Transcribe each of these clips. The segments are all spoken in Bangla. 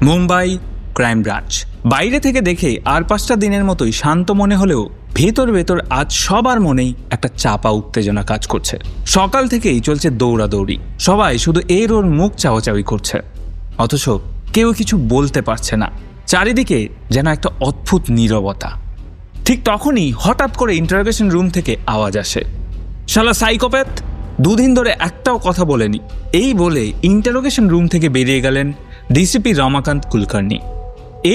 Mumbai crime branch. বাইরে থেকে দেখে আর 5টা দিনের মতোই শান্ত মনে হলেও ভেতর ভেতর আজ সবার মনেই একটা চাপা উত্তেজনা কাজ করছে। সকাল থেকেই চলছে দৌড়াদৌড়ি, সবাই শুধু এর ওর মুখ চাওয়াচাওয়ি করছে, অথচ কেউ কিছু বলতে পারছে না। চারিদিকে যেন একটা অদ্ভুত নীরবতা। ঠিক তখনই হঠাৎ করে ইন্টারোগেশন রুম থেকে আওয়াজ আসে, শালা সাইকোপ্যাথ, 2 দিন ধরে একটাও কথা বলেনি। এই বলে ইন্টারোগেশন রুম থেকে বেরিয়ে গেলেন ডিসিপি রমাকান্ত কুলকার্নি।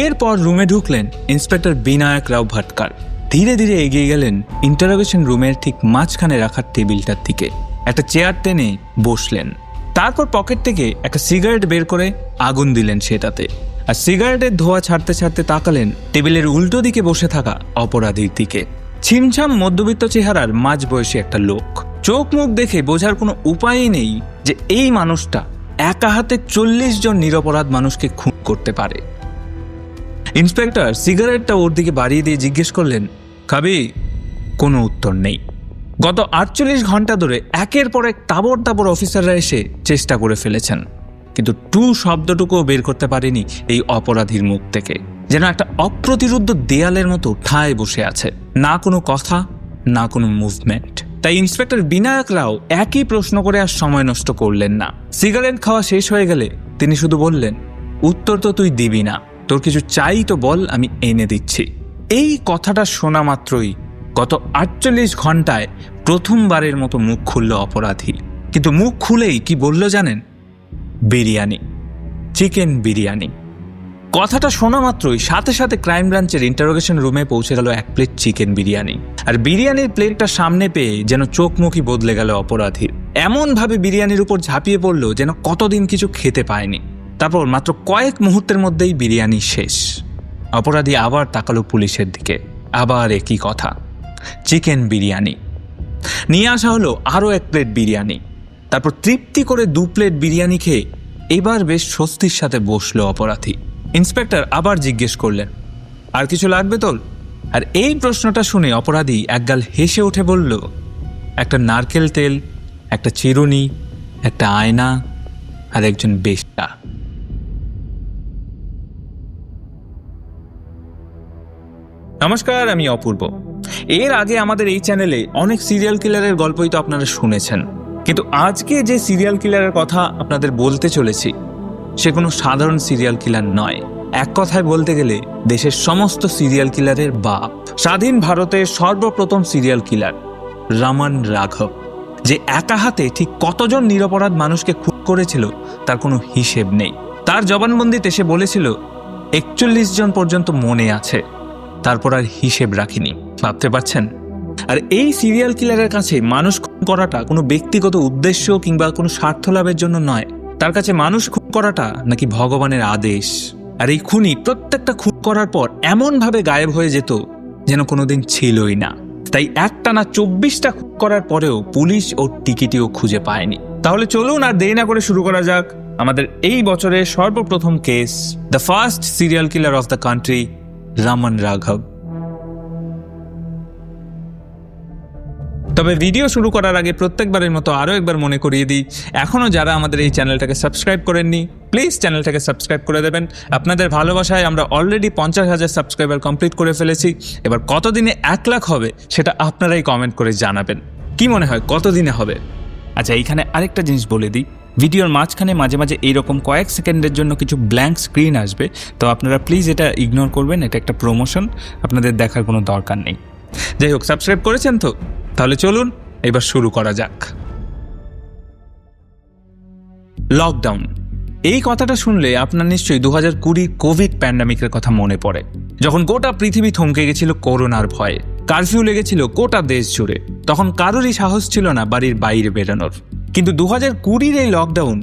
এরপর রুমে ঢুকলেন ইন্সপেক্টর বিনায়ক রাও ভাটকার। ধীরে ধীরে এগিয়ে গেলেন ইন্টারোগেশন রুমের ঠিক মাঝখানে রাখা টেবিলটার দিকে, একটা চেয়ার টেনে বসলেন। তারপর পকেট থেকে একটা সিগারেট বের করে আগুন দিলেন সেটাতে, আর সিগারেটের ধোঁয়া ছাড়তে ছাড়তে তাকালেন টেবিলের উল্টো দিকে বসে থাকা অপরাধীর দিকে। ছিমছাম মধ্যবিত্ত চেহারার মাঝবয়সী একটা লোক। চোখ মুখ দেখে বোঝার কোনো উপায়ই নেই যে এই মানুষটা একা হাতে 40 জন নিরপরাধ মানুষকে খুন করতে পারে। ইন্সপেক্টর সিগারেটটা ওর দিকে বাড়িয়ে দিয়ে জিজ্ঞেস করলেন, খাবি? কোনো উত্তর নেই। গত 48 ঘন্টা ধরে একের পর এক তাবড় তাবড় অফিসাররা এসে চেষ্টা করে ফেলেছেন, কিন্তু টু শব্দটুকুও বের করতে পারেনি এই অপরাধীর মুখ থেকে। যেন একটা অপ্রতিরোধ্য দেয়ালের মতো ঠায় বসে আছে, না কোনো কথা, না কোনো মুভমেন্ট। তাই ইন্সপেক্টর বিনায়ক রাও একই প্রশ্ন করে আর সময় নষ্ট করলেন না। সিগারেট খাওয়া শেষ হয়ে গেলে তিনি শুধু বললেন, উত্তর তো তুই দিবি না, তোর কিছু চাই তো বল, আমি এনে দিচ্ছি। এই কথাটা শোনা মাত্রই গত 48 ঘন্টায় প্রথমবারের মতো মুখ খুলল অপরাধী। কিন্তু মুখ খুলেই কি বলল জানেন? বিরিয়ানি, চিকেন বিরিয়ানি। কথাটা শোনা মাত্রই সাথে সাথে ক্রাইম ব্রাঞ্চের ইন্টারোগেশন রুমে পৌঁছে গেল 1 প্লেট চিকেন বিরিয়ানি। আর বিরিয়ানির প্লেটটা সামনে পেয়ে যেন চোখ মুখই বদলে গেল অপরাধীর। এমনভাবে বিরিয়ানির উপর ঝাঁপিয়ে পড়ল যেন কতদিন কিছু খেতে পায়নি। তারপর মাত্র কয়েক মুহূর্তের মধ্যেই বিরিয়ানি শেষ। অপরাধী আবার তাকালো পুলিশের দিকে, আবার একই কথা, চিকেন বিরিয়ানি। নিয়ে আসা হলো আরও 1 প্লেট বিরিয়ানি। তারপর তৃপ্তি করে 2 প্লেট বিরিয়ানি খেয়ে এবার বেশ স্বস্তির সাথে বসলো অপরাধী। ইন্সপেক্টর আবার জিজ্ঞেস করলেন, আর কিছু লাগবে তোর? আর এই প্রশ্নটা শুনে অপরাধী একগাল হেসে উঠে বলল, একটা নারকেল তেল, একটা চিরুনি, একটা আয়না, আর একজন বেশ্যা। নমস্কার, আমি অপূর্ব। এর আগে আমাদের এই চ্যানেলে অনেক সিরিয়াল কিলারের গল্পই তো আপনারা শুনেছেন, কিন্তু আজকে যে সিরিয়াল কিলারের কথা আপনাদের বলতে চলেছি সে কোনো সাধারণ সিরিয়াল কিলার নয়। এক কথায় বলতে গেলে দেশের সমস্ত সিরিয়াল কিলারের বাপ, স্বাধীন ভারতের সর্বপ্রথম সিরিয়াল কিলার রামান রাঘব, যে একা হাতে ঠিক কতজন নিরপরাধ মানুষকে খুন করেছিল তার কোনো হিসেব নেই। তার জবানবন্দিতে সে বলেছিল 41 জন পর্যন্ত মনে আছে, তারপর আর হিসেব রাখিনি। ভাবতে পারছেন? আর এই সিরিয়াল কিলারের কাছে মানুষ খুন করাটা কোনো ব্যক্তিগত উদ্দেশ্য কিংবা কোনো স্বার্থ লাভের জন্য নয়। তার কাছে মানুষ খুন করাটা নাকি ভগবানের আদেশ। আর এই খুনি প্রত্যেকটা খুন করার পর এমনভাবে গায়েব হয়ে যেত যেন কোনোদিন ছিলই না। তাই একটানা 24টা খুন করার পরেও পুলিশ ওর টিকিটিও খুঁজে পায়নি। তাহলে চলুন আর দেরি না করে শুরু করা যাক আমাদের এই বছরের সর্বপ্রথম case, the first serial killer of the country, Raman রাঘব। তবে ভিডিও শুরু করার আগে প্রত্যেকবারের মতো আরও একবার মনে করিয়ে দিই, এখনও যারা আমাদের এই চ্যানেলটাকে সাবস্ক্রাইব করেননি প্লিজ চ্যানেলটাকে সাবস্ক্রাইব করে দেবেন। আপনাদের ভালোবাসায় আমরা অলরেডি 50,000 সাবস্ক্রাইবার কমপ্লিট করে ফেলেছি। এবার কতদিনে 1 লাখ হবে সেটা আপনারাই কমেন্ট করে জানাবেন। কি মনে হয় কতদিনে হবে? আচ্ছা, এইখানে আরেকটা জিনিস বলে দিই, ভিডিওর মাঝখানে মাঝে মাঝে এইরকম কয়েক সেকেন্ডের জন্য কিছু ব্ল্যাঙ্ক স্ক্রিন আসবে, তো আপনারা প্লিজ এটা ইগনোর করবেন। এটা একটা প্রমোশন, আপনাদের দেখার কোনো দরকার নেই। যাই হোক, সাবস্ক্রাইব করেছেন তো? তাহলে চলুন এবার শুরু করা যাক। লকডাউন, এই কথাটা শুনলে আপনার নিশ্চয়ই 2020 কোভিড প্যান্ডামিকের কথা মনে পড়ে, যখন গোটা পৃথিবী থমকে গেছিল করোনার ভয়ে। কারফিউ লেগেছিল গোটা দেশ জুড়ে। তখন কারোরই সাহস ছিল না বাড়ির বাইরে বেরোনোর। কিন্তু 2020 এই লকডাউন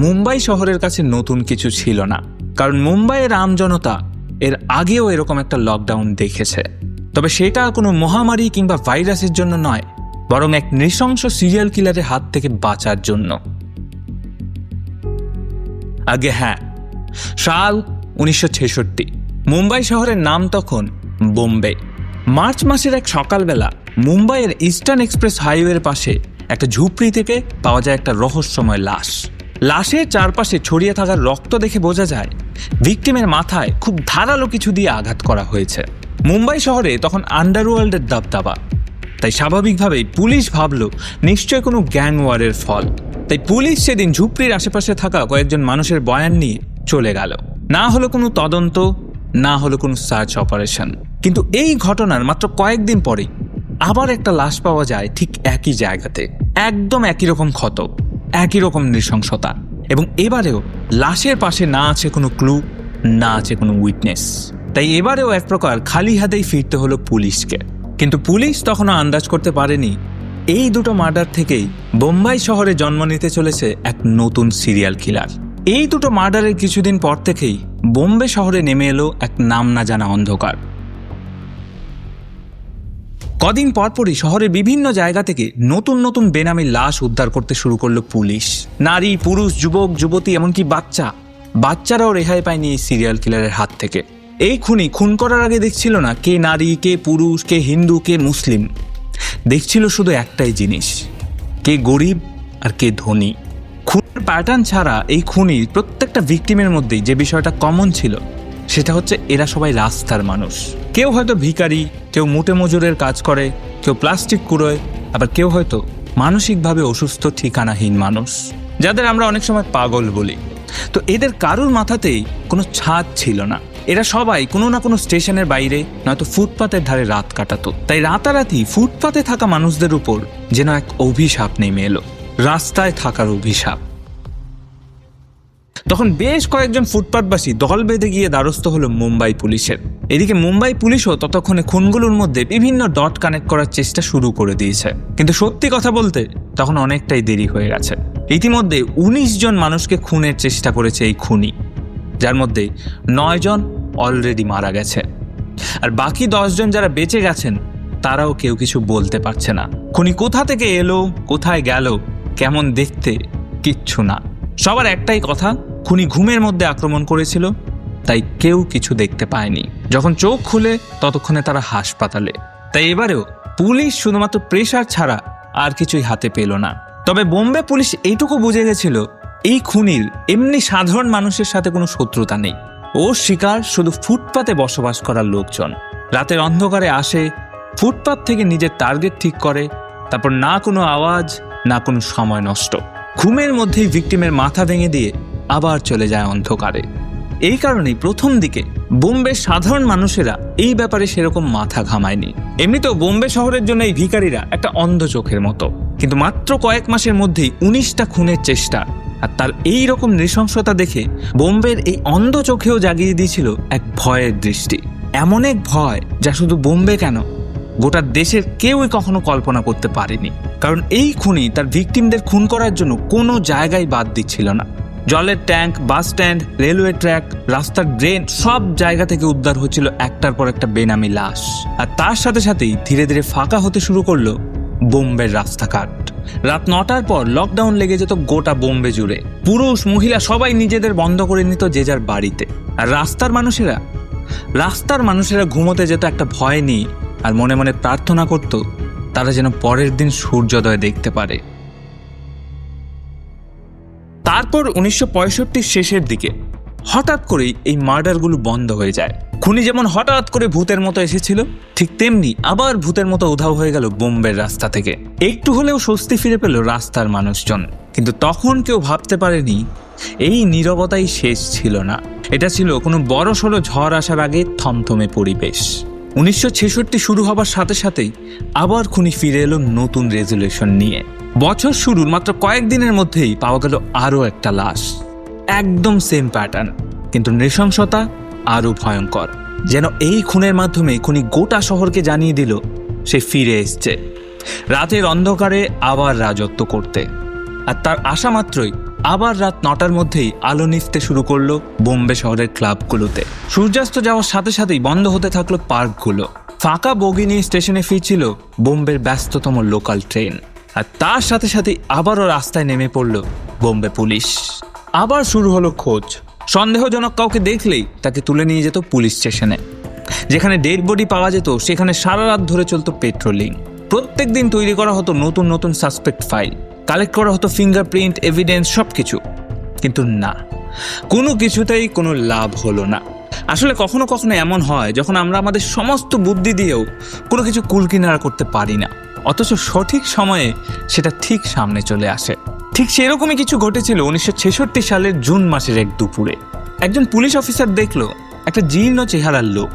মুম্বাই শহরের কাছে নতুন কিছু ছিল না, কারণ মুম্বাইয়ের আমজনতা এর আগেও এরকম একটা লকডাউন দেখেছে। তবে সেটা কোনো মহামারী কিংবা ভাইরাসের জন্য নয়, বরং এক নৃশংস সিরিয়াল কিলারের হাত থেকে বাঁচার জন্য। আগে হ্যাঁ, সাল 1966। মুম্বাই শহরের নাম তখন বোম্বে। মার্চ মাসের এক সকালবেলা মুম্বাইয়ের ইস্টার্ন এক্সপ্রেস হাইওয়ের পাশে একটা ঝুপড়ি থেকে পাওয়া যায় একটা রহস্যময় লাশ। লাশের চারপাশে ছড়িয়ে থাকার রক্ত দেখে বোঝা যায় ভিকটিমের মাথায় খুব ধারালো কিছু দিয়ে আঘাত করা হয়েছে। মুম্বাই শহরে তখন আন্ডারওয়ার্ল্ডের দাবদাবা, তাই স্বাভাবিকভাবেই পুলিশ ভাবল নিশ্চয় কোনো গ্যাং ওয়ারের ফল। তাই পুলিশ সেদিন ঝুপড়ির আশেপাশে থাকা কয়েকজন মানুষের বয়ান নিয়ে চলে গেল। না হলো কোনো তদন্ত, না হলো কোনো সার্চ অপারেশন। কিন্তু এই ঘটনার মাত্র কয়েকদিন পরেই আবার একটা লাশ পাওয়া যায় ঠিক একই জায়গাতে, একদম একই রকম ক্ষত, একই রকম নৃশংসতা। এবং এবারেও লাশের পাশে না আছে কোনো ক্লু, না আছে কোনো উইটনেস। তাই এবারেও এক প্রকার খালি হাতেই ফিরতে হলো পুলিশকে। কিন্তু পুলিশ তখনও আন্দাজ করতে পারেনি এই দুটো মার্ডার থেকেই বোম্বাই শহরে জন্ম নিতে চলেছে এক নতুন সিরিয়াল কিলার। এই দুটো মার্ডারের কিছুদিন পর থেকেই বোম্বে শহরে নেমে এলো এক নাম না জানা অন্ধকার। কদিন পরপরই শহরের বিভিন্ন জায়গা থেকে নতুন নতুন বেনামি লাশ উদ্ধার করতে শুরু করলো পুলিশ। নারী, পুরুষ, যুবক, যুবতী, এমনকি বাচ্চারাও রেহাই পায়নি এই সিরিয়াল কিলারের হাত থেকে। এই খুনি খুন করার আগে দেখছিল না কে নারী, কে পুরুষ, কে হিন্দু, কে মুসলিম। দেখছিল শুধু একটাই জিনিস, কে গরিব আর কে ধনী। খুনের প্যাটার্ন ছাড়া এই খুনির প্রত্যেকটা ভিকটিমের মধ্যেই যে বিষয়টা কমন ছিল সেটা হচ্ছে এরা সবাই রাস্তার মানুষ। কেউ হয়তো ভিখারি, কেউ মুটে মজুরের কাজ করে, কেউ প্লাস্টিক কুড়োয়, আবার কেউ হয়তো মানসিকভাবে অসুস্থ ঠিকানাহীন মানুষ, যাদের আমরা অনেক সময় পাগল বলি। তো এদের কারুর মাথাতেই কোনো ছাদ ছিল না। এরা সবাই কোনো না কোনো স্টেশনের বাইরে নয়তো ফুটপাতের ধারে রাত কাটাতো। তাই রাতারাতি ফুটপাতে থাকা মানুষদের উপর যেন এক অভিশাপ নেমে এলো, রাস্তায় থাকার অভিশাপ। তখন বেশ কয়েকজন ফুটপাতবাসী দল বেঁধে গিয়ে দ্বারস্থ হলো মুম্বাই পুলিশের। এদিকে মুম্বাই পুলিশও ততক্ষণে খুনগুলোর মধ্যে বিভিন্ন ডট কানেক্ট করার চেষ্টা শুরু করে দিয়েছে। কিন্তু সত্যি কথা বলতে তখন অনেকটাই দেরি হয়ে গেছে। ইতিমধ্যে 19 জন মানুষকে খুনের চেষ্টা করেছে এই খুনি, যার মধ্যে 9 জন অলরেডি মারা গেছে। আর বাকি 10 জন যারা বেঁচে গেছেন তারাও কেউ কিছু বলতে পারছে না। খুনি কোথা থেকে এলো, কোথায় গেল, কেমন দেখতে, কিচ্ছু না। সবার একটাই কথা, খুনি ঘুমের মধ্যে আক্রমণ করেছিল, তাই কেউ কিছু দেখতে পায়নি। যখন চোখ খুলে ততক্ষণে তারা হাসপাতালে। তাই এবারেও পুলিশ শুধুমাত্র প্রেশার ছাড়া আর কিছুই হাতে পেল না। তবে বোম্বে পুলিশ এইটুকু বুঝে গেছিল এই খুনির এমনি সাধারণ মানুষের সাথে কোনো শত্রুতা নেই। ওর শিকার শুধু ফুটপাতে বসবাস করার লোকজন। রাতের অন্ধকারে আসে, ফুটপাত থেকে নিজের টার্গেট ঠিক করে, তারপর না কোনো আওয়াজ, না কোনো সময় নষ্ট, ঘুমের মধ্যেই ভিকটিমের মাথা ভেঙে দিয়ে আবার চলে যায় অন্ধকারে। এই কারণেই প্রথম দিকে বোম্বের সাধারণ মানুষেরা এই ব্যাপারে সেরকম মাথা ঘামায়নি। এমনিতেও বোম্বে শহরের জন্য এই ভিখারিরা একটা অন্ধ চোখের মতো। কিন্তু মাত্র কয়েক মাসের মধ্যেই 19টা খুনের চেষ্টা আর তার এই রকম নৃশংসতা দেখে বোম্বের এই অন্ধ চোখেও জাগিয়ে দিয়েছিল এক ভয়ের দৃষ্টি। এমন এক ভয় যা শুধু বোম্বে কেন, গোটা দেশের কেউই কখনো কল্পনা করতে পারেনি। কারণ এই খুনি তার ভিকটিমদের খুন করার জন্য কোনো জায়গায় বাদ দিচ্ছিল না। জলের tank, bus stand, railway track, রাস্তার ড্রেন, সব জায়গা থেকে উদ্ধার হচ্ছিল একটার পর একটা বেনামি লাশ। আর তার সাথে সাথেই ধীরে ধীরে ফাঁকা হতে শুরু করলো বোম্বের রাস্তাঘাট। রাত 9টার পর লকডাউন লেগে যেত গোটা বোম্বে জুড়ে। পুরুষ মহিলা সবাই নিজেদের বন্ধ করে নিত যে যার বাড়িতে। আর রাস্তার মানুষেরা ঘুমোতে যেত একটা ভয় নিয়ে, আর মনে মনে প্রার্থনা করত তারা যেন পরের দিন সূর্যোদয় দেখতে পারে। তারপর 1965 শেষের দিকে হঠাৎ করেই এই মার্ডারগুলো বন্ধ হয়ে যায়। খুনি যেমন হঠাৎ করে ভূতের মতো এসেছিল, ঠিক তেমনি আবার ভূতের মতো উধাও হয়ে গেল বোম্বের রাস্তা থেকে। একটু হলেও স্বস্তি ফিরে পেল রাস্তার মানুষজন। কিন্তু তখন কেউ ভাবতে পারেনি এই নীরবতাই শেষ ছিল না। এটা ছিল কোনো বড়সড় ঝড় আসার আগে থমথমে পরিবেশ। 1966 শুরু হবার সাথে সাথেই আবার খুনি ফিরে এলো নতুন রেজুলেশন নিয়ে। বছর শুরুর মাত্র কয়েকদিনের মধ্যেই পাওয়া গেল আরও একটা লাশ। একদম সেম প্যাটার্ন, কিন্তু নৃশংসতা আরও ভয়ঙ্কর। যেন এই খুনের মাধ্যমে খুনি গোটা শহরকে জানিয়ে দিল সে ফিরে এসছে রাতের অন্ধকারে আবার রাজত্ব করতে। আর তার আশা মাত্রই আবার রাত 9টার মধ্যেই আলো নিভতে শুরু করলো বোম্বে শহরের ক্লাবগুলোতে। সূর্যাস্ত যাওয়ার সাথে সাথেই বন্ধ হতে থাকলো পার্কগুলো। ফাঁকা বগি নিয়ে স্টেশনে ফিরছিল বোম্বের ব্যস্ততম লোকাল ট্রেন। আর তার সাথে সাথেই আবারও রাস্তায় নেমে পড়ল বোম্বে পুলিশ। আবার শুরু হলো খোঁজ। সন্দেহজনক কাউকে দেখলেই তাকে তুলে নিয়ে যেত পুলিশ স্টেশনে। যেখানে ডেড বডি পাওয়া যেত সেখানে সারা রাত ধরে চলতো পেট্রোলিং। প্রত্যেক দিন তৈরি করা হতো নতুন নতুন সাসপেক্ট ফাইল, কালেক্ট করা হতো ফিঙ্গারপ্রিন্ট, এভিডেন্স, সবকিছু। কিন্তু না, কোনো কিছুতেই কোনো লাভ হলো না। আসলে কখনো কখনো এমন হয় যখন আমরা আমাদের সমস্ত বুদ্ধি দিয়েও কোনো কিছু কুলকিনারা করতে পারি না, অথচ সঠিক সময়ে সেটা ঠিক সামনে চলে আসে। ঠিক সেরকমই কিছু ঘটেছিল 1966 সালের জুন মাসের এক দুপুরে। একজন পুলিশ অফিসার দেখল একটা জীর্ণ চেহারার লোক,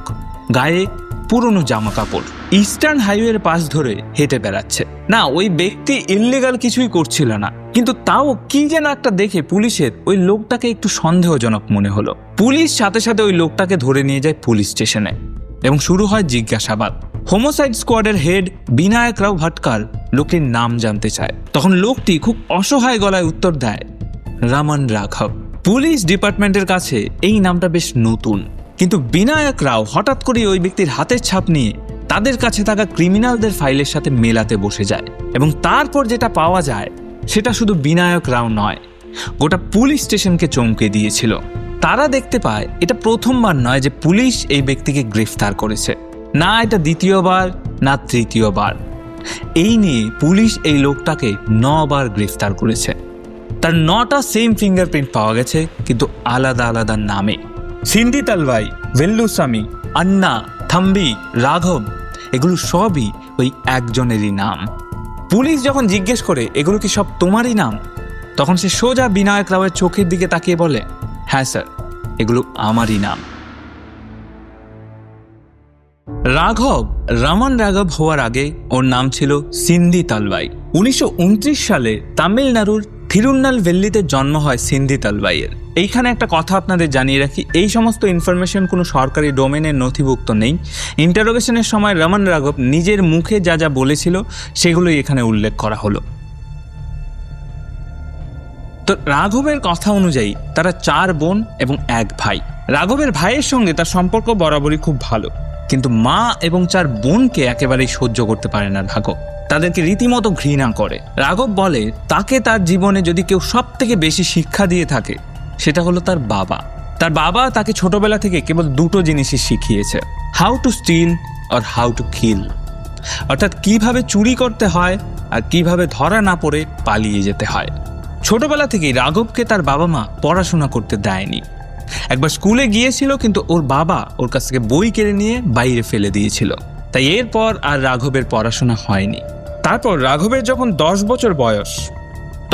গায়ে পুরনো জামা কাপড়, ইস্টার্ন হাইওয়ের পাশ ধরে হেঁটে বেড়াচ্ছে। না, ওই ব্যক্তি ইল্লিগাল কিছুই করছিল না, কিন্তু তাও কি যেন একটা দেখে পুলিশের ওই লোকটাকে একটু সন্দেহজনক মনে হলো। পুলিশ সাথে সাথে ওই লোকটাকে ধরে নিয়ে যায় পুলিশ স্টেশনে এবং শুরু হয় জিজ্ঞাসাবাদ। হোমোসাইড স্কোয়াডের হেড বিনায়ক রাও ভাটকার লোকটির নাম জানতে চায়। তখন লোকটি খুব অসহায় গলায় উত্তর দেয়, রামন রাঘব। পুলিশ ডিপার্টমেন্টের কাছে এই নামটা বেশ নতুন, কিন্তু বিনায়ক রাও হঠাৎ করে ওই ব্যক্তির হাতের ছাপ নিয়ে তাদের কাছে থাকা ক্রিমিনালদের ফাইলের সাথে মেলাতে বসে যায় এবং তারপর যেটা পাওয়া যায় সেটা শুধু বিনায়ক রাও নয়, গোটা পুলিশ স্টেশনকে চমকে দিয়েছিল। তারা দেখতে পায় এটা প্রথমবার নয় যে পুলিশ এই ব্যক্তিকে গ্রেফতার করেছে, না এটা দ্বিতীয়বার না তৃতীয়বার। এই নিয়ে পুলিশ এই লোকটাকে 9 বার গ্রেফতার করেছে। তার 9টা সেম ফিঙ্গারপ্রিন্ট পাওয়া গেছে, কিন্তু আলাদা আলাদা নামে। সিন্ধি তালভাই, ভেল্লুস্বামী, আন্না, থাম্বি, রাঘব, এগুলো সবই ওই একজনেরই নাম। পুলিশ যখন জিজ্ঞেস করে এগুলো কি সব তোমারই নাম, তখন সে সোজা বিনায়ক রাওয়ের চোখের দিকে তাকিয়ে বলে, হ্যাঁ স্যার, এগুলো আমারই নাম। রাঘব রামন রাঘব হওয়ার আগে ওর নাম ছিল সিন্ধি তালভাই। 1929 সালে তামিলনাড়ুর থিরুন্নালভেল্লিতে জন্ম হয় সিন্ধি তালভাইয়ের। এইখানে একটা কথা আপনাদের জানিয়ে রাখি, এই সমস্ত ইনফরমেশন কোনো সরকারি ডোমেনের নথিভুক্ত নেই। ইন্টারোগেশনের সময় রামন রাঘব নিজের মুখে যা যা বলেছিল সেগুলোই এখানে উল্লেখ করা হলো। তো রাঘবের কথা অনুযায়ী তারা 4 বোন এবং 1 ভাই। রাঘবের ভাইয়ের সঙ্গে তার সম্পর্ক বরাবরই খুব ভালো, কিন্তু মা এবং 4 বোনকে একেবারেই সহ্য করতে পারে না রাঘব। তাদেরকে রীতিমতো ঘৃণা করে। রাঘব বলে তাকে তার জীবনে যদি কেউ সব থেকে বেশি শিক্ষা দিয়ে থাকে সেটা হলো তার বাবা। তার বাবা তাকে ছোটবেলা থেকে কেবল 2টো জিনিসই শিখিয়েছে, হাউ টু স্টিল আর হাউ টু কিল, অর্থাৎ কিভাবে চুরি করতে হয় আর কিভাবে ধরা না পড়ে পালিয়ে যেতে হয়। ছোটবেলা থেকেই রাঘবকে তার বাবা মা পড়াশোনা করতে দেয়নি। একবার স্কুলে গিয়েছিল, কিন্তু ওর বাবা ওর কাছ থেকে বই কেড়ে নিয়ে বাইরে ফেলে দিয়েছিল, তাই এরপর আর রাঘবের পড়াশোনা হয়নি। তারপর রাঘবের যখন 10 বছর বয়স,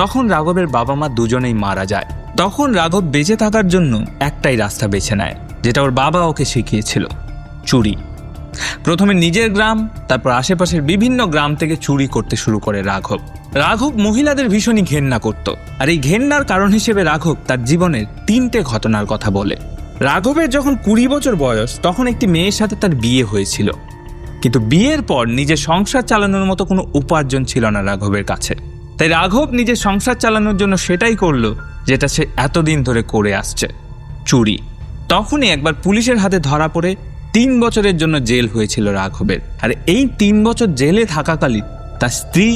তখন রাঘবের বাবা মা দুজনেই মারা যায়। তখন রাঘব বেঁচে থাকার জন্য একটাই রাস্তা বেছে নেয়, যেটা ওর বাবা ওকে শিখিয়েছিল, চুরি। প্রথমে নিজের গ্রাম, তারপর আশেপাশের বিভিন্ন গ্রাম থেকে চুরি করতে শুরু করে রাঘব। রাঘব মহিলাদের ভীষণই ঘেন্না করত, আর এই ঘেন্নার কারণ হিসেবে রাঘব তার জীবনের 3টে ঘটনার কথা বলে। রাঘবের যখন 20 বছর বয়স, তখন একটি মেয়ের সাথে তার বিয়ে হয়েছিল, কিন্তু বিয়ের পর নিজের সংসার চালানোর মতো কোনো উপার্জন ছিল না রাঘবের কাছে। তাই রাঘব নিজের সংসার চালানোর জন্য সেটাই করলো যেটা সে এতদিন ধরে করে আসছে, চুরি। তখনই একবার পুলিশের হাতে ধরা পড়ে 3 বছরের জন্য জেল হয়েছিল রাঘবের। আর এই 3 বছর জেলে থাকাকালীন তার স্ত্রী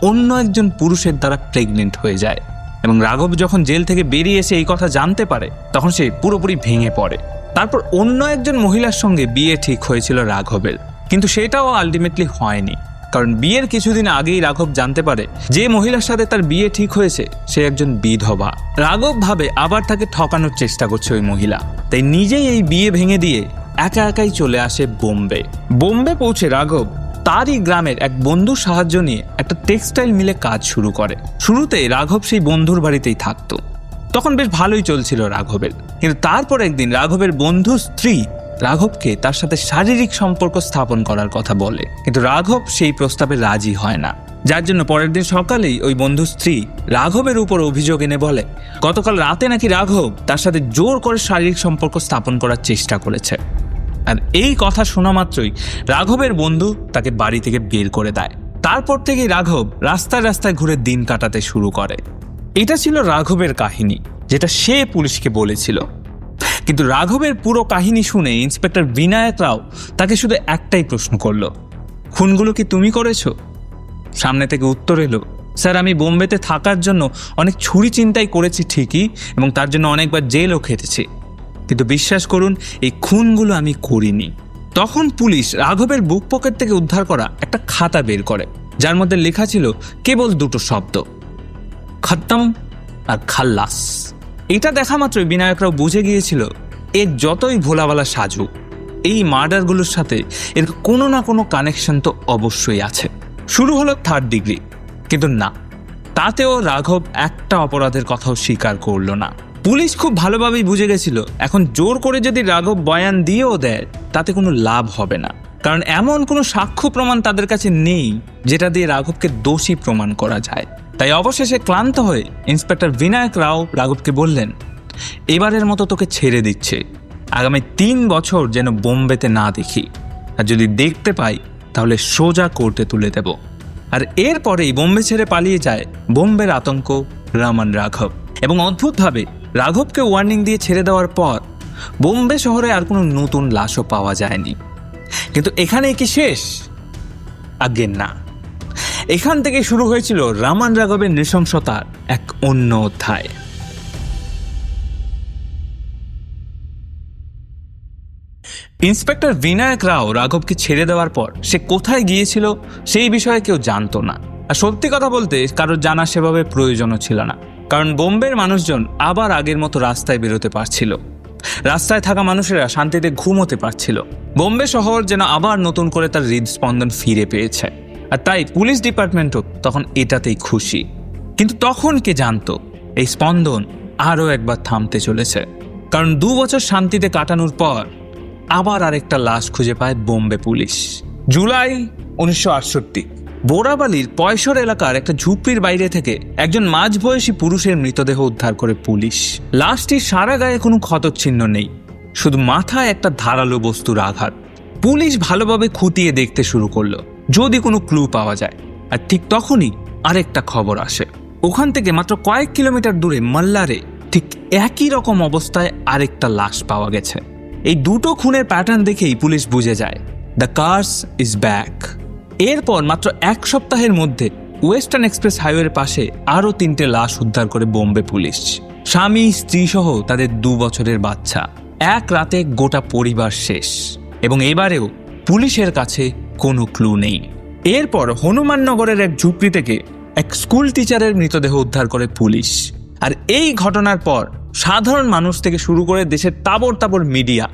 অন্য একজন পুরুষের দ্বারা প্রেগনেন্ট হয়ে যায়, এবং রাঘব যখন জেল থেকে বেরিয়ে এসে এই কথা জানতে পারে, তখন সে পুরোপুরি ভেঙে পড়ে। তারপর অন্য একজন মহিলার সঙ্গে বিয়ে ঠিক হয়েছিল রাঘবের, কিন্তু সেটাও আলটিমেটলি হয়নি, কারণ বিয়ের কিছুদিন আগেই রাঘব জানতে পারে যে মহিলার সাথে তার বিয়ে ঠিক হয়েছে সে একজন বিধবা। রাঘব ভাবে আবার তাকে ঠকানোর চেষ্টা করছে ওই মহিলা, তাই নিজেই এই বিয়ে ভেঙে দিয়ে একা একাই চলে আসে বোম্বে। বোম্বে পৌঁছে রাঘব তারই গ্রামের এক বন্ধুর সাহায্য নিয়ে একটা টেক্সটাইল মিলে কাজ শুরু করে। শুরুতে রাঘব সেই বন্ধুর বাড়িতেই থাকতো, তখন বেশ ভালোই চলছিল রাঘবের। কিন্তু তারপর একদিন রাঘবের বন্ধুর স্ত্রী রাঘবকে তার সাথে শারীরিক সম্পর্ক স্থাপন করার কথা বলে, কিন্তু রাঘব সেই প্রস্তাবে রাজি হয় না, যার জন্য পরের দিন সকালেই ওই বন্ধুর স্ত্রী রাঘবের উপর অভিযোগ এনে বলে গতকাল রাতে নাকি রাঘব তার সাথে জোর করে শারীরিক সম্পর্ক স্থাপন করার চেষ্টা করেছে। আর এই কথা শোনা মাত্রই রাঘবের বন্ধু তাকে বাড়ি থেকে বের করে দেয়। তারপর থেকেই রাঘব রাস্তায় রাস্তায় ঘুরে দিন কাটাতে শুরু করে। এটা ছিল রাঘবের কাহিনী, যেটা সে পুলিশকে বলেছিল। কিন্তু রাঘবের পুরো কাহিনী শুনে ইন্সপেক্টর বিনায়ক রাও তাকে শুধু একটাই প্রশ্ন করলো, খুনগুলো কি তুমি করেছো? সামনে থেকে উত্তর এলো, স্যার, আমি বোম্বেতে থাকার জন্য অনেক ছুরি চিন্তাই করেছি ঠিকই, এবং তার জন্য অনেকবার জেলও খেটেছি, কিন্তু বিশ্বাস করুন এই খুনগুলো আমি করিনি। তখন পুলিশ রাঘবের বুক পকেট থেকে উদ্ধার করা একটা খাতা বের করে, যার মধ্যে লেখা ছিল কেবল 2টো শব্দ, খতম আর খাল্লাস। এটা দেখা মাত্রই বিনায়করাও বুঝে গিয়েছিল এর যতই ভোলাওয়ালা সাজুক, এই মার্ডারগুলোর সাথে এর কোনো না কোনো কানেকশন তো অবশ্যই আছে। শুরু হলো 3rd ডিগ্রি, কিন্তু না, তাতেও রাঘব একটা অপরাধের কথাও স্বীকার করল না। পুলিশ খুব ভালোভাবেই বুঝে গেছিল এখন জোর করে যদি রাঘব বয়ান দিয়েও দেয় তাতে কোনো লাভ হবে না, কারণ এমন কোনো সাক্ষ্য প্রমাণ তাদের কাছে নেই যেটা দিয়ে রাঘবকে দোষী প্রমাণ করা যায়। তাই অবশেষে ক্লান্ত হয়ে ইন্সপেক্টর বিনায়ক রাও রাঘবকে বললেন, এবারের মতো তোকে ছেড়ে দিচ্ছে, আগামী 3 বছর যেন বোম্বেতে না দেখি, আর যদি দেখতে পাই তাহলে সোজা কোর্টে তুলে দেব। আর এরপরেই বোম্বে ছেড়ে পালিয়ে যায় বোম্বের আতঙ্ক রামান রাঘব। এবং অদ্ভুতভাবে রাঘবকে ওয়ার্নিং দিয়ে ছেড়ে দেওয়ার পর বোম্বে শহরে আর কোনো নতুন লাশও পাওয়া যায়নি। কিন্তু এখানেই কি শেষ? আজ্ঞে না, এখান থেকে শুরু হয়েছিল রামান রাঘবের নৃশংসতার এক অন্য অধ্যায়। ইন্সপেক্টর বিনায়ক রাও রাঘবকে ছেড়ে দেওয়ার পর সে কোথায় গিয়েছিল সেই বিষয়ে কেউ জানতো না, আর সত্যি কথা বলতে কারোর জানা সেভাবে প্রয়োজনও ছিল না, কারণ বোম্বের মানুষজন আবার আগের মতো রাস্তায় বেরোতে পারছিল, রাস্তায় থাকা মানুষেরা শান্তিতে ঘুমোতে পারছিল। বোম্বে শহর যেন আবার নতুন করে তার হৃদস্পন্দন ফিরে পেয়েছে, আর তাই পুলিশ ডিপার্টমেন্টও তখন এটাতেই খুশি। কিন্তু তখন কে জানতো এই স্পন্দন আরও একবার থামতে চলেছে, কারণ 2 বছর শান্তিতে কাটানোর পর আবার আরেকটা লাশ খুঁজে পায় বোম্বে পুলিশ। জুলাই 1968 বোরাবালির পয়সর এলাকার একটা ঝুপড়ির বাইরে থেকে একজন মাঝবয়সী পুরুষের মৃতদেহ উদ্ধার করে পুলিশ। লাশটির সারা গায়ে কোনো ক্ষতচিহ্ন নেই, শুধু মাথায় একটা ধারালো বস্তুর আঘাত। পুলিশ ভালোভাবে খুঁটিয়ে দেখতে শুরু করলো যদি কোনো ক্লু পাওয়া যায়, আর ঠিক তখনই আরেকটা খবর আসে। ওখান থেকে মাত্র কয়েক কিলোমিটার দূরে মাল্লারে ঠিক একই রকম অবস্থায় আরেকটা লাশ পাওয়া গেছে। এই দুটো খুনের প্যাটার্ন দেখেই পুলিশ বুঝে যায় দ্য কার্স ইজ ব্যাক। এরপর মাত্র 1 সপ্তাহের মধ্যে ওয়েস্টার্ন এক্সপ্রেস হাইওয়ের পাশে আরও 3টে লাশ উদ্ধার করে বোম্বে পুলিশ। স্বামী, স্ত্রী সহ তাদের 2 বছরের বাচ্চা। এক রাতে গোটা পরিবার শেষ, এবং এবারেও পুলিশের কাছে কোনো ক্লু নেই। এরপর হনুমাননগরের এক ঝুপড়ি থেকে এক স্কুল টিচারের মৃতদেহ উদ্ধার করে পুলিশ। আর এই ঘটনার পর সাধারণ মানুষ থেকে শুরু করে দেশের তাবড় তাবড় মিডিয়া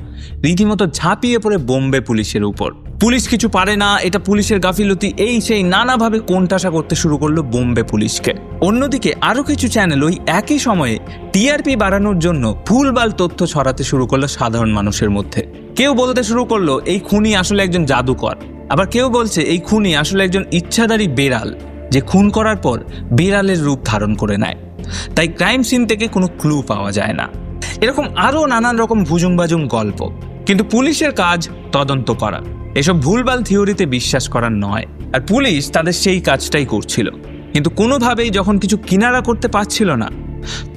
রীতিমতো ঝাঁপিয়ে পড়ে বোম্বে পুলিশের উপর। পুলিশ কিছু পারে না, এটা পুলিশের গাফিলতি, এই সেই নানাভাবে কোণঠাসা করতে শুরু করলো বোম্বে পুলিশকে। অন্যদিকে আরও কিছু চ্যানেল ওই একই সময়ে টিআরপি বাড়ানোর জন্য ভুলভাল তথ্য ছড়াতে শুরু করলো সাধারণ মানুষের মধ্যে। কেউ বলতে শুরু করলো এই খুনি আসলে একজন জাদুকর, আবার কেউ বলছে এই খুনি আসলে একজন ইচ্ছাধারী বেড়াল যে খুন করার পর বেড়ালের রূপ ধারণ করে নেয়, তাই ক্রাইম সিন থেকে কোনো ক্লু পাওয়া যায় না। এরকম আরও নানান রকম ভুজুং বাজুং গল্প। কিন্তু পুলিশের কাজ তদন্ত করা, এসব ভুলভাল থিওরিতে বিশ্বাস করার নয়। আর পুলিশ তাদের সেই কাজটাই করছিল, কিন্তু কোনোভাবেই যখন কিছু কিনারা করতে পারছিল না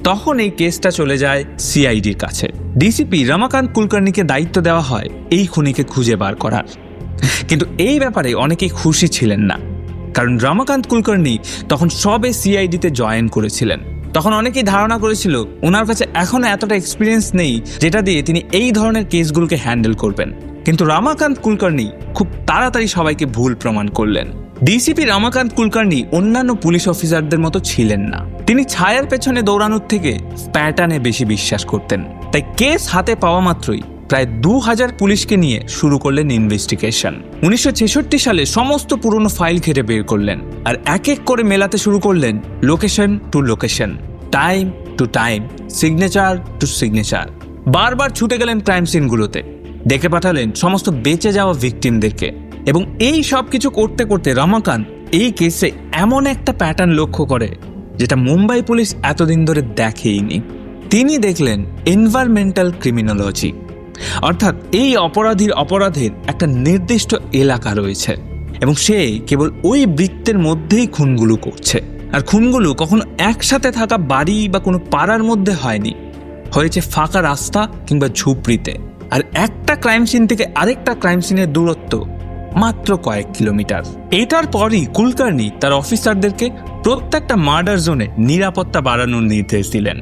তখন এই কেসটা চলে যায় সিআইডির কাছে। ডিসিপি রমাকান্ত কুলকার্নিকে দায়িত্ব দেওয়া হয় এই খুনিকে খুঁজে বার করার। কিন্তু এই ব্যাপারে অনেকেই খুশি ছিলেন না, কারণ রমাকান্ত কুলকার্নি তখন সবে সিআইডিতে জয়েন করেছিলেন। তখন অনেকেই ধারণা করেছিল ওনার কাছে এখনো এতটা এক্সপিরিয়েন্স নেই যেটা দিয়ে তিনি এই ধরনের কেসগুলোকে হ্যান্ডেল করবেন। কিন্তু রমাকান্ত কুলকার্নি খুব তাড়াতাড়ি সবাইকে ভুল প্রমাণ করলেন। ডিসিপি রমাকান্ত কুলকার্নি অন্যান্য পুলিশ অফিসারদের মতো ছিলেন না, তিনি ছায়ার পেছনে দৌড়ানোর থেকে প্যাটার্নে বেশি বিশ্বাস করতেন। তাই কেস হাতে পাওয়া মাত্রই প্রায় 2000 পুলিশকে নিয়ে শুরু করলেন ইনভেস্টিগেশন। 1966 সালে সমস্ত পুরনো ফাইল ঘেটে বের করলেন, আর এক এক করে মেলাতে শুরু করলেন location to location, time to time, signature to signature. বারবার ছুটে গেলেন ক্রাইম সিনগুলোতে, ডেকে পাঠালেন সমস্ত বেঁচে যাওয়া ভিকটিমদেরকে। এবং এই সব কিছু করতে করতে রমাকান্ত এই কেসে এমন একটা প্যাটার্ন লক্ষ্য করে যেটা মুম্বাই পুলিশ এতদিন ধরে দেখেইনি। তিনি দেখলেন এনভায়রনমেন্টাল ক্রিমিনোলজি, অর্থাৎ এই অপরাধের একটা নির্দিষ্ট এলাকা রয়েছে এবং সে কেবল ওই বৃত্তের মধ্যেই খুনগুলো করছে। আর খুনগুলো কখনো একসাথে থাকা বাড়ি বা কোনো পাড়ার মধ্যে হয়নি, হয়েছে ফাঁকা রাস্তা কিংবা ঝুপড়িতে। আর একটা ক্রাইম সিন থেকে আরেকটা ক্রাইম সিনের দূরত্ব মাত্র কয়েক কিলোমিটার। এটার পরই কুলকার্নি তার অফিসারদেরকে প্রত্যেকটা মার্ডার জোনে নিরাপত্তা বাড়ানোর নির্দেশ দিলেন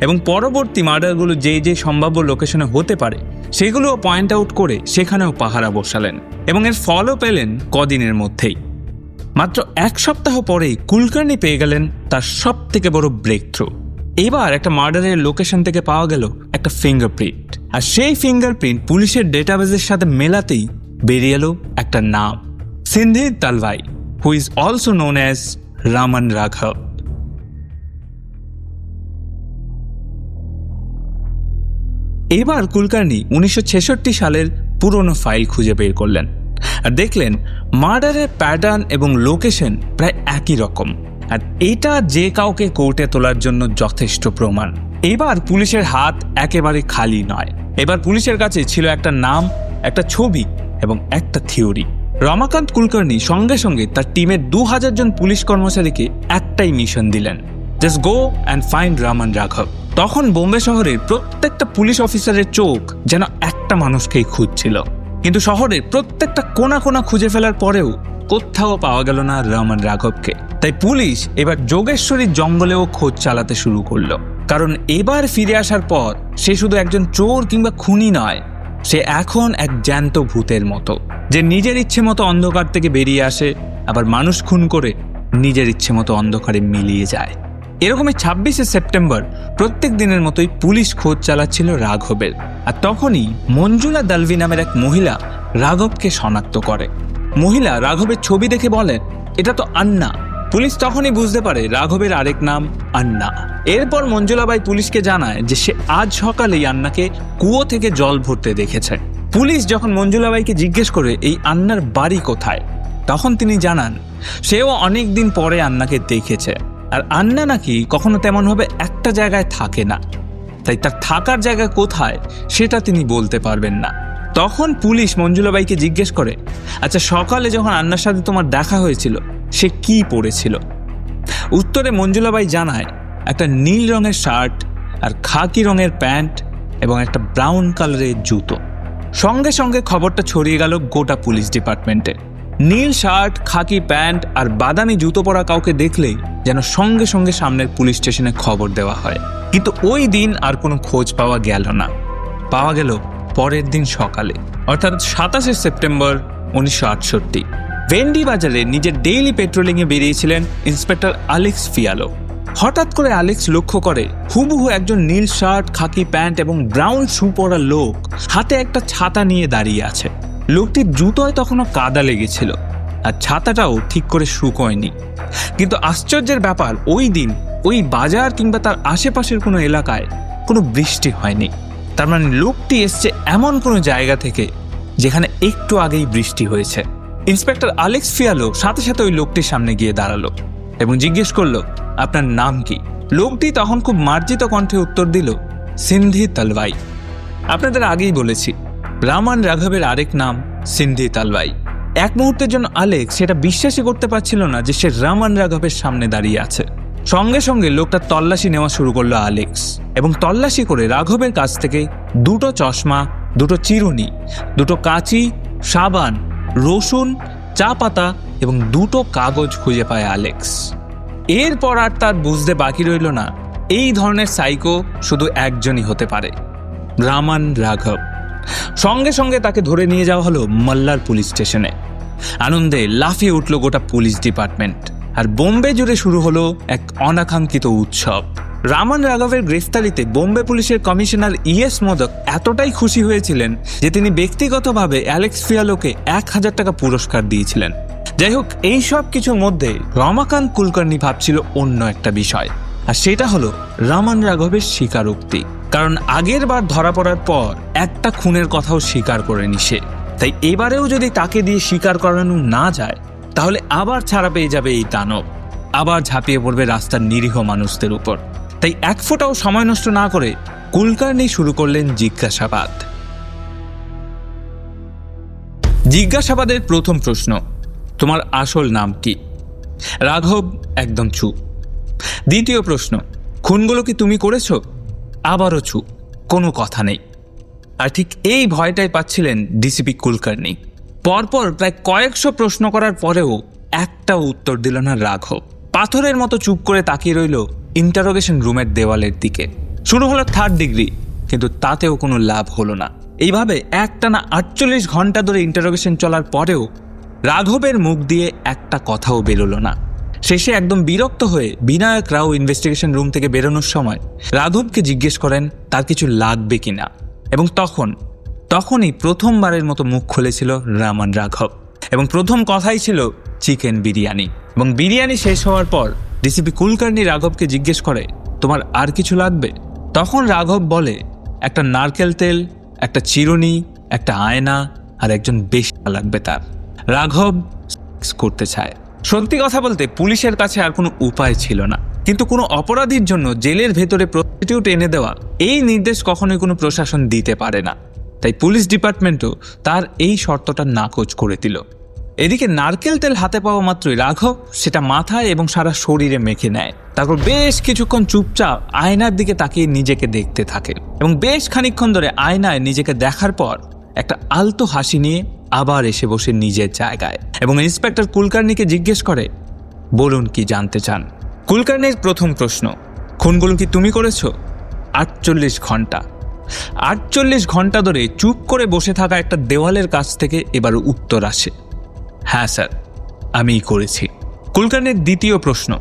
এবং পরবর্তী মার্ডারগুলো যে সম্ভাব্য লোকেশনে হতে পারে সেগুলোও পয়েন্ট আউট করে সেখানেও পাহারা বসালেন এবং এর ফলও পেলেন কদিনের মধ্যেই। মাত্র 1 সপ্তাহ পরেই কুলকার্নি পেয়ে গেলেন তার সব থেকে বড় ব্রেক থ্রু। এবার একটা মার্ডারের লোকেশন থেকে পাওয়া গেল একটা ফিঙ্গারপ্রিন্ট, আর সেই ফিঙ্গারপ্রিন্ট পুলিশের ডেটাবেসের সাথে মেলাতেই বেরিয়ে এলো একটা নাম, Sindhi Talbhai, who is also known as Raman রাঘব। এবার কুলকার্নি 1966 সালের পুরনো ফাইল খুঁজে বের করলেন আর দেখলেন মার্ডারের প্যাটার্ন এবং লোকেশন প্রায় একই রকম, আর এটা যে কাউকে কোর্টে তোলার জন্য যথেষ্ট প্রমাণ। এবার পুলিশের হাত একেবারে খালি নয়, এবার পুলিশের কাছে ছিল একটা নাম, একটা ছবি এবং একটা থিওরি। রমাকান্ত কুলকার্নি সঙ্গে সঙ্গে তার টিমের 2000 জন পুলিশ কর্মচারীকে একটাই মিশন দিলেন, just go and find Raman রাঘব। তখন বোম্বে শহরের প্রত্যেকটা পুলিশ অফিসারের চোখ যেন একটা মানুষকেই খুঁজছিল, কিন্তু শহরের প্রত্যেকটা কোণা কোণা খুঁজে ফেলার পরেও কোথাও পাওয়া গেল না রামান রাঘবকে। তাই পুলিশ এবার যোগেশ্বরীর জঙ্গলেও খোঁজ চালাতে শুরু করলো, কারণ এবার ফিরে আসার পর সে শুধু একজন চোর কিংবা খুনি নয়, সে এখন এক জ্যান্ত ভূতের মতো, যে নিজের ইচ্ছে মতো অন্ধকার থেকে বেরিয়ে আসে, আবার মানুষ খুন করে নিজের ইচ্ছে মতো অন্ধকারে মিলিয়ে যায়। এরকমই 26শে সেপ্টেম্বর প্রত্যেক দিনের মতোই পুলিশ খোঁজ চালাচ্ছিল রাঘবের, আর তখনই মঞ্জুলা দালভি নামের এক মহিলা রাঘবকে শনাক্ত করে। মহিলা রাঘবের ছবি দেখে বলেন, এটা তো আন্না। পুলিশ তখনই বুঝতে পারে রাঘবের আরেক নাম আন্না। এরপর মঞ্জুলাবাই পুলিশকে জানায় যে সে আজ সকালেই আন্নাকে কুয়ো থেকে জল ভরতে দেখেছে। পুলিশ যখন মঞ্জুলাবাইকে জিজ্ঞেস করে এই আন্নার বাড়ি কোথায়, তখন তিনি জানান সেও অনেক দিন পরে আন্নাকে দেখেছে, আর আন্না নাকি কখনো তেমনভাবে একটা জায়গায় থাকে না, তাই তার থাকার জায়গা কোথায় সেটা তিনি বলতে পারবেন না। তখন পুলিশ মঞ্জুলাবাইকে জিজ্ঞেস করে, আচ্ছা সকালে যখন আন্নার সাথে তোমার দেখা হয়েছিল সে কি পরেছিল? উত্তরে মঞ্জুলাবাই জানায় একটা নীল রঙের শার্ট আর খাকি রঙের প্যান্ট এবং একটা ব্রাউন কালারের জুতো। সঙ্গে সঙ্গে খবরটা ছড়িয়ে গেল গোটা পুলিশ ডিপার্টমেন্টে। নীল শার্ট, খাকি প্যান্ট আর বাদামি জুতো পরা কাউকে দেখলেই যেন সঙ্গে সঙ্গে সামনের পুলিশ স্টেশনে খবর দেওয়া হয়। কিন্তু ওই দিন আর কোনো খোঁজ পাওয়া গেল না। পাওয়া গেল পরের দিন সকালে, অর্থাৎ 27শে সেপ্টেম্বর 1968। ভেন্ডি বাজারে নিজের ডেইলি পেট্রোলিংয়ে বেরিয়েছিলেন ইন্সপেক্টর আলেক্স ফিয়ালো। হঠাৎ করে আলেক্স লক্ষ্য করে হুবহু একজন নীল শার্ট, খাকি প্যান্ট এবং ব্রাউন শু পরা লোক হাতে একটা ছাতা নিয়ে দাঁড়িয়ে আছে। লোকটির জুতোয় তখনও কাদা লেগেছিল আর ছাতাটাও ঠিক করে শুকোয়নি। কিন্তু আশ্চর্যের ব্যাপার, ওই দিন ওই বাজার কিংবা তার আশেপাশের কোনো এলাকায় কোনো বৃষ্টি হয়নি। তার মানে লোকটি এসছে এমন কোনো জায়গা থেকে যেখানে একটু আগেই বৃষ্টি হয়েছে। ইন্সপেক্টর আলেক্স ফিয়ালো সাথে সাথে ওই লোকটির সামনে গিয়ে দাঁড়ালো এবং জিজ্ঞেস করলো, আপনার নাম কি? লোকটি তখন খুব মার্জিত কণ্ঠে উত্তর দিল, সিন্ধি তালভাই। আপনাদের আগেই বলেছি রামান রাঘবের আরেক নাম সিন্ধি তালভাই। এক মুহূর্তের জন্য আলেক্স সেটা বিশ্বাসই করতে পারছিল না যে সে রামান রাঘবের সামনে দাঁড়িয়ে আছে। সঙ্গে সঙ্গে লোকটা তল্লাশি নেওয়া শুরু করলো আলেক্স, এবং তল্লাশি করে রাঘবের কাছ থেকে 2টো চশমা, 2টো চিরুনি, 2টো কাঁচি, সাবান, রসুন, চা পাতা এবং 2টো কাগজ খুঁজে পায় আলেক্স। এরপর আর তার বুঝতে বাকি রইল না এই ধরনের সাইকো শুধু একজনই হতে পারে, রামান রাঘব। সঙ্গে সঙ্গে তাকে ধরে নিয়ে যাওয়া হলো মাল্লার পুলিশ স্টেশনে। আনন্দে লাফিয়ে উঠল গোটা পুলিশ ডিপার্টমেন্ট, আর বোম্বে জুড়ে শুরু হলো এক অনাকাঙ্ক্ষিত উৎসব। রামান রাঘবের গ্রেফতারিতে বোম্বে পুলিশের কমিশনার ইএস মোদক এতটাই খুশি হয়েছিলেন যে তিনি ব্যক্তিগতভাবে অ্যালেক্স ফিয়ালোকে 1000 টাকা পুরস্কার দিয়েছিলেন। যাই হোক, এই সব কিছুর মধ্যে রমাকান্ত কুলকার্নি ভাবছিল অন্য একটা বিষয়, আর সেটা হলো রামান রাঘবের স্বীকারোক্তি। কারণ আগের বার ধরা পড়ার পর একটা খুনের কথাও স্বীকার করেনি সে, তাই এবারেও যদি তাকে দিয়ে স্বীকার করানো না যায় তাহলে আবার ছাড়া পেয়ে যাবে এই দানব, আবার ঝাঁপিয়ে পড়বে রাস্তার নিরীহ মানুষদের উপর। তাই এক ফোঁটাও সময় নষ্ট না করে কুলকার্নি শুরু করলেন জিজ্ঞাসাবাদ। জিজ্ঞাসাবাদের প্রথম প্রশ্ন, তোমার আসল নাম কি? রাঘব একদম চুপ। দ্বিতীয় প্রশ্ন, খুনগুলো কি তুমি করেছো? আবারও চুপ, কোনো কথা নেই। আর ঠিক এই ভয়টাই পাচ্ছিলেন ডিসিপি কুলকার্নি। পরপর প্রায় কয়েকশো প্রশ্ন করার পরেও একটাও উত্তর দিল না রাঘব। পাথরের মতো চুপ করে তাকিয়ে রইল ইন্টারোগেশন রুমের দেওয়ালের দিকে। শুরু হলো 3rd ডিগ্রি, কিন্তু তাতেও কোনো লাভ হলো না। এইভাবে একটানা 48 ঘন্টা ধরে ইন্টারোগেশন চলার পরেও রাঘবের মুখ দিয়ে একটা কথাও বেরোলো না। শেষে একদম বিরক্ত হয়ে বিনায়ক রাও ইনভেস্টিগেশন রুম থেকে বেরোনোর সময় রাঘবকে জিজ্ঞেস করেন তার কিছু লাগবে কিনা, এবং তখনই প্রথমবারের মতো মুখ খুলেছিল রামান রাঘব, এবং প্রথম কথাই ছিল চিকেন বিরিয়ানি। এবং বিরিয়ানি শেষ হওয়ার পর ডিসিপি কুলকার্নি রাঘবকে জিজ্ঞেস করে, তোমার আর কিছু লাগবে? তখন রাঘব বলে, একটা নারকেল তেল, একটা চিরুনি, একটা আয়না আর একজন বেশ্যা লাগবে তার। রাঘব করতে চায়। সত্যি কথা বলতে পুলিশের কাছে আর কোনো উপায় ছিল না, কিন্তু কোনো অপরাধীর জন্য জেলের ভেতরে প্রস্টিটিউট এনে দেওয়া এই নির্দেশ কখনোই কোনো প্রশাসন দিতে পারে না। তাই পুলিশ ডিপার্টমেন্টও তার এই শর্তটা নাকচ করে দিল। এদিকে নারকেল তেল হাতে পাওয়া মাত্রই রাঘব সেটা মাথায় এবং সারা শরীরে মেখে নেয়। তারপর বেশ কিছুক্ষণ চুপচাপ আয়নার দিকে তাকিয়ে নিজেকে দেখতে থাকে, এবং বেশ খানিকক্ষণ ধরে আয়নায় নিজেকে দেখার পর একটা আলতো হাসি নিয়ে আবার এসে বসে নিজের জায়গায়, এবং ইন্সপেক্টর কুলকার্নিকে জিজ্ঞেস করে, বলুন কি জানতে চান? কুলকার্নির প্রথম প্রশ্ন, খুনগুলো কি তুমি করেছো? 48 ঘন্টা। 48 ঘন্টা ধরে চুপ করে বসে থাকা একটা দেওয়ালের কাছ থেকে এবার উত্তর আসে, হ্যাঁ স্যার, আমিই করেছি। কুলকার্নির দ্বিতীয় প্রশ্ন,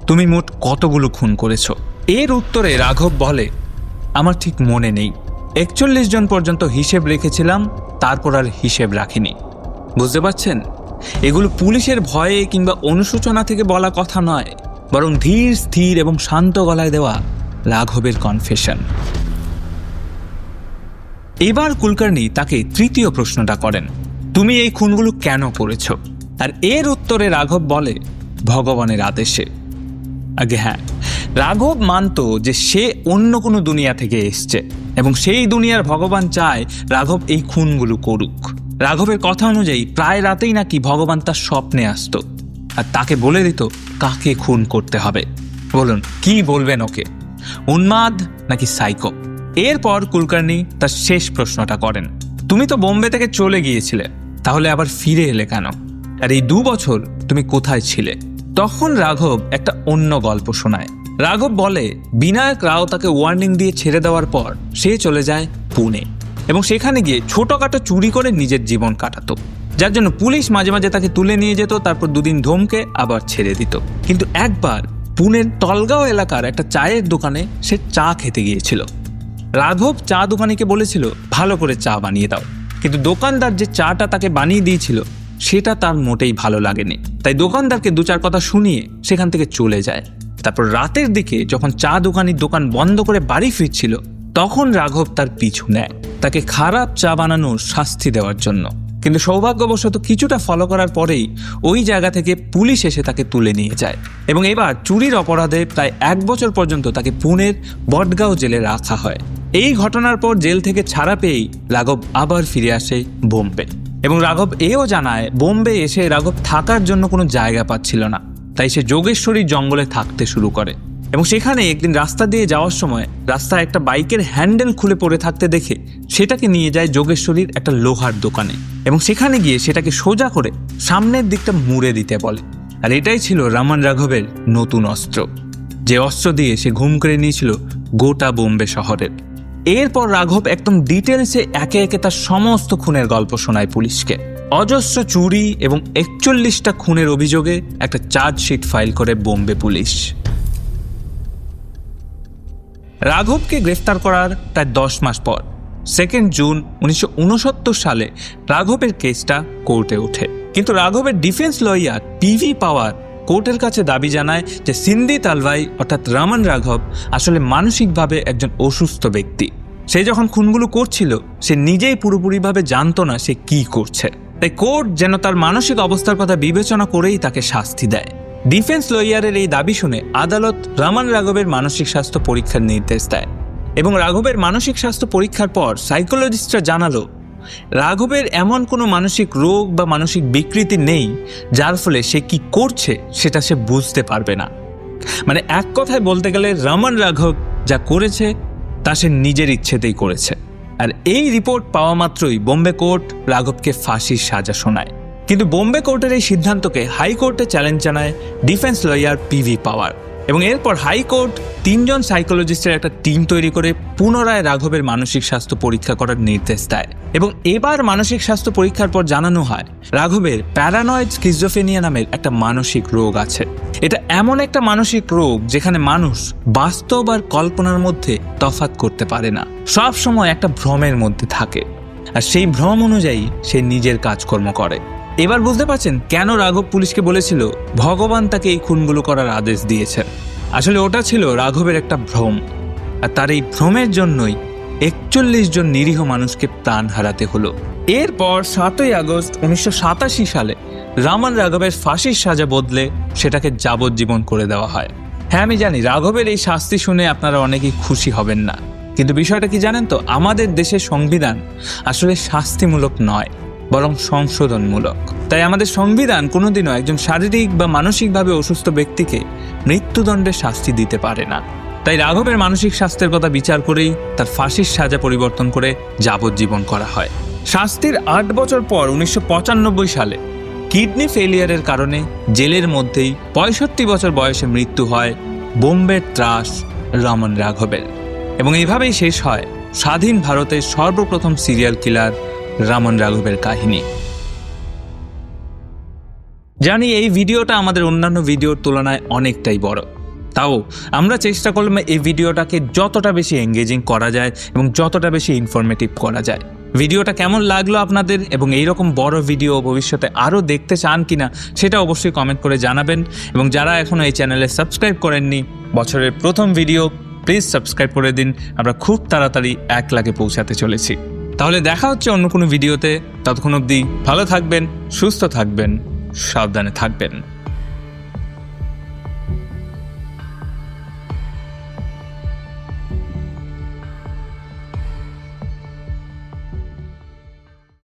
তুমি মোট কতগুলো খুন করেছো? এর উত্তরে রাঘব বলে, আমার ঠিক মনে নেই, 41 জন পর্যন্ত হিসেব রেখেছিলাম, তারপর আর হিসেব রাখিনি। বুঝতে পারছেন, এগুলো পুলিশের ভয়ে কিংবা অনুশোচনা থেকে বলা কথা নয়, বরং ধীর স্থির এবং শান্ত গলায় দেওয়া রাঘবের কনফেশন। এবার কুলকার্নি তাকে তৃতীয় প্রশ্নটা করেন, তুমি এই খুনগুলো কেন করেছ? আর এর উত্তরে রাঘব বলে, ভগবানের আদেশে। আগে হ্যাঁ, রাঘব মানত যে সে অন্য কোনো দুনিয়া থেকে এসছে, এবং সেই দুনিয়ার ভগবান চায় রাঘব এই খুনগুলো করুক। রাঘবের কথা অনুযায়ী প্রায় রাতেই নাকি ভগবান তার স্বপ্নে আসতো আর তাকে বলে দিত কাকে খুন করতে হবে। বলুন কি বলবেন ওকে, উন্মাদ নাকি সাইকো? এরপর কুলকার্নি তার শেষ প্রশ্নটা করেন, তুমি তো বোম্বে থেকে চলে গিয়েছিলে, তাহলে আবার ফিরে এলে কেন? আর এই 2 বছর তুমি কোথায় ছিলে? তখন রাঘব একটা অন্য গল্প শোনায়। রাঘব বলে, বিনায়ক রাও তাকে ওয়ার্নিং দিয়ে ছেড়ে দেওয়ার পর সে চলে যায় পুনে, এবং সেখানে গিয়ে ছোটখাটো চুরি করে নিজের জীবন কাটাতো, যার জন্য পুলিশ মাঝে মাঝে তাকে তুলে নিয়ে যেত, তারপর 2 দিন ধমকে আবার ছেড়ে দিত। কিন্তু একবার পুনের তলগাঁও এলাকার একটা চায়ের দোকানে সে চা খেতে গিয়েছিল। রাঘব চা দোকানিকে বলেছিল ভালো করে চা বানিয়ে দাও, কিন্তু দোকানদার যে চাটা তাকে বানিয়ে দিয়েছিল সেটা তার মোটেই ভালো লাগেনি। তাই দোকানদারকে 2-4 কথা শুনিয়ে সেখান থেকে চলে যায়। তারপর রাতের দিকে যখন চা দোকানির দোকান বন্ধ করে বাড়ি ফিরছিল, তখন রাঘব তার পিছু নেয় তাকে খারাপ চা বানানোর শাস্তি দেওয়ার জন্য। কিন্তু সৌভাগ্যবশত কিছুটা ফলো করার পরেই ওই জায়গা থেকে পুলিশ এসে তাকে তুলে নিয়ে যায়, এবং এবার চুরির অপরাধে প্রায় 1 বছর পর্যন্ত তাকে পুনের বটগাঁও জেলে রাখা হয়। এই ঘটনার পর জেল থেকে ছাড়া পেয়েই রাঘব আবার ফিরে আসে বোম্বে, এবং রাঘব এও জানায় বোম্বে এসে রাঘব থাকার জন্য কোনো জায়গা পাচ্ছিল না, তাই সে যোগেশ্বরীর জঙ্গলে থাকতে শুরু করে। এবং সেখানে একদিন রাস্তা দিয়ে যাওয়ার সময় রাস্তায় একটা বাইকের হ্যান্ডেল খুলে পড়ে থাকতে দেখে সেটাকে নিয়ে যায় যোগেশ্বরীর একটা লোহার দোকানে, এবং সেখানে গিয়ে সেটাকে সোজা করে সামনের দিকটা মুড়ে দিতে বলে। আর এটাই ছিল রামান রাঘবের নতুন অস্ত্র, যে অস্ত্র দিয়ে সে ঘুম করে নিয়েছিল গোটা বোম্বে শহরের। এরপর রাঘব একদম ডিটেলসে একে একে তার সমস্ত খুনের গল্প শোনায় পুলিশকে। অজস্র চুরি এবং 41টা খুনের অভিযোগে একটা চার্জশিট ফাইল করে বোম্বে পুলিশ। রাঘবকে গ্রেফতার করার প্রায় 10 মাস পর 2 জুন 1969 সালে রাঘবের কেসটা কোর্টে ওঠে। কিন্তু রাঘবের ডিফেন্স লয়ার পিভি পাওয়ার কোর্টের কাছে দাবি জানায় যে সিন্ধি তালভাই অর্থাৎ রামান রাঘব আসলে মানসিকভাবে একজন অসুস্থ ব্যক্তি। সে যখন খুনগুলো করছিল সে নিজেই পুরোপুরিভাবে জানতো না সে কি করছে, তাই কোর্ট যেন তার মানসিক অবস্থার কথা বিবেচনা করেই তাকে শাস্তি দেয়। ডিফেন্স লয়ারের এই দাবি শুনে আদালত রামান রাঘবের মানসিক স্বাস্থ্য পরীক্ষার নির্দেশ দেয়, এবং রাঘবের মানসিক স্বাস্থ্য পরীক্ষার পর সাইকোলজিস্টরা জানালো রাঘবের এমন কোনো মানসিক রোগ বা মানসিক বিকৃতি নেই যার ফলে সে কি করছে সেটা সে বুঝতে পারবে না। মানে এক কথায় বলতে গেলে রামান রাঘব যা করেছে তা সে নিজের ইচ্ছেতেই করেছে। আর এই রিপোর্ট পাওয়া মাত্রই বোম্বে কোর্ট রাঘবকে ফাঁসির সাজা শোনায়। কিন্তু বোম্বে কোর্টের এই সিদ্ধান্তকে হাইকোর্টে চ্যালেঞ্জ জানায় ডিফেন্স লয়ার পিভি পাওয়ার, এবং এরপর হাইকোর্ট 3 জন সাইকোলজিস্টের একটা টিম তৈরি করে পুনরায় রাঘবের মানসিক স্বাস্থ্য পরীক্ষা করার নির্দেশ দেয়। এবং এবার মানসিক স্বাস্থ্য পরীক্ষার পর জানানো হয় রাঘবের প্যারানয়েড স্কিজোফ্রেনিয়া নামের একটা মানসিক রোগ আছে। এটা এমন একটা মানসিক রোগ যেখানে মানুষ বাস্তব আর কল্পনার মধ্যে তফাৎ করতে পারে না, সব সময় একটা ভ্রমের মধ্যে থাকে, আর সেই ভ্রম অনুযায়ী সে নিজের কাজকর্ম করে। এবার বুঝতে পারছেন কেন রাঘব পুলিশকে বলেছিল ভগবান তাকে এই খুনগুলো করার আদেশ দিয়েছেন। আসলে ওটা ছিল রাঘবের একটা ভ্রম, আর তার এই ভ্রমের জন্যই 41 জন নিরীহ মানুষকে প্রাণ হারাতে হলো। এরপর 7ই আগস্ট 1987 সালে রামান রাঘবের ফাঁসির সাজা বদলে সেটাকে যাবজ্জীবন করে দেওয়া হয়। হ্যাঁ, আমি জানি রাঘবের এই শাস্তি শুনে আপনারা অনেকেই খুশি হবেন না, কিন্তু বিষয়টা কি জানেন তো, আমাদের দেশের সংবিধান আসলে শাস্তিমূলক নয়, বরং সংশোধনমূলক। তাই আমাদের সংবিধান কোনোদিনও একজন শারীরিক বা মানসিকভাবে অসুস্থ ব্যক্তিকে মৃত্যুদণ্ডের শাস্তি দিতে পারে না। তাই রাঘবের মানসিক স্বাস্থ্যের কথা বিচার করেই তার ফাঁসির সাজা পরিবর্তন করে যাবজ্জীবন করা হয়। শাস্তির 8 বছর পর 1995 সালে কিডনি ফেলিয়ারের কারণে জেলের মধ্যেই 65 বছর বয়সে মৃত্যু হয় বোম্বের ত্রাস রামান রাঘবের। এবং এইভাবেই শেষ হয় স্বাধীন ভারতের সর্বপ্রথম সিরিয়াল কিলার রামান রাঘবের কাহিনী। জানি এই ভিডিওটা আমাদের অন্যান্য ভিডিওর তুলনায় অনেকটাই বড়, তাও আমরা চেষ্টা করলাম এই ভিডিওটাকে যতটা বেশি এঙ্গেজিং করা যায় এবং যতটা বেশি ইনফরমেটিভ করা যায়। ভিডিওটা কেমন লাগলো আপনাদের এবং এইরকম বড় ভিডিও ভবিষ্যতে আরও দেখতে চান কিনা সেটা অবশ্যই কমেন্ট করে জানাবেন। এবং যারা এখনও এই চ্যানেলে সাবস্ক্রাইব করেননি, বছরের প্রথম ভিডিও, প্লিজ সাবস্ক্রাইব করে দিন। আমরা খুব তাড়াতাড়ি 1 লাখে পৌঁছাতে চলেছি। তাহলে দেখা হচ্ছে অন্য কোনো ভিডিওতে। ততক্ষণ অবধি ভালো থাকবেন, সুস্থ থাকবেন, সাবধানে থাকবেন।